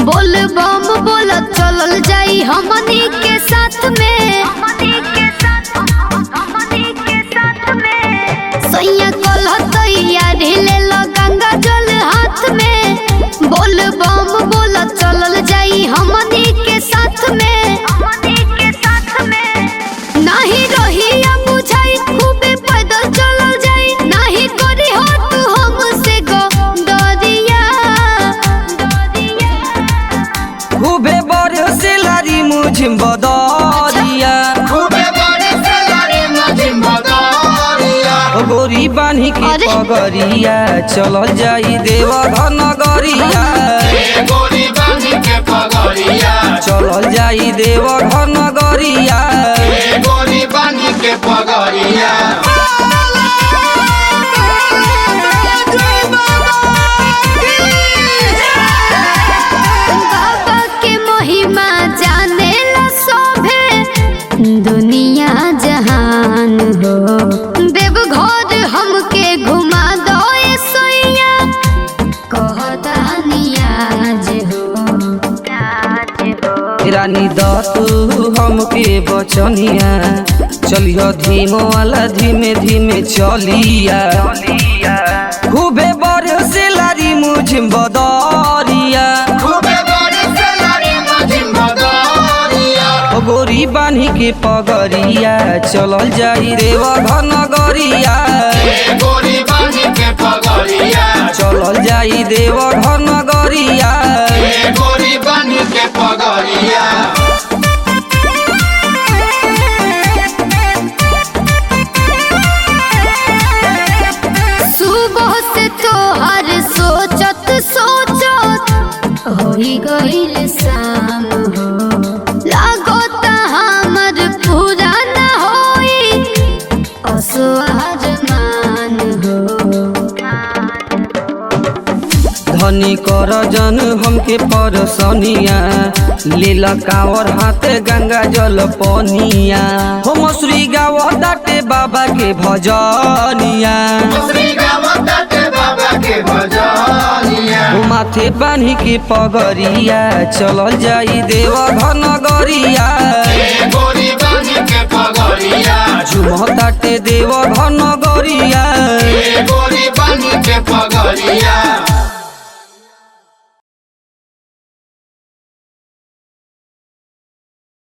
बोल बम बोल चलल जाई हमनी के साथ में सैया कल तैयारी ले लो गंगा जल हाथ में। बोल बम बोल चलल जाई हमनी के साथ में नाही रही बुझाई खूबे पैदल चलल जाई नाही करी हो तू हमसे गो दरिया खूबे बड़े से लारी मुझे बदरिया गोरी बानी के पगरिया चलल जाई देवघर नगरिया चलल जाई देवघर नगरिया बाबा के महिमा जाने ला सोभे दुनिया जहान हो। देवघर हमके घुमा दो ए सोइया कहता नियाज हो रानी दतू हमके बचनिया चलियो धीमो वाला धीमे धीमे चलिया खूबे बड़े से लारी मुझे बदरिया गोरी बानी के पगरिया चलल जाई देवघर नगरिया चलल जाई देवघर नगरिया सुबह से तोहर सोचत सोचत होई गइल शाम हो। लागता हमर पूरा न होई असुआर मान हो। धनी कर जन हमके परसनिया लीला कावर हाथे गंगा जल पनिया हो मसूरी गाव दाटे बाबा के भजनिया हो माथे बानी के पगरिया चलल जाई देवघर नगरिया झुम दाटे देवघर नगरिया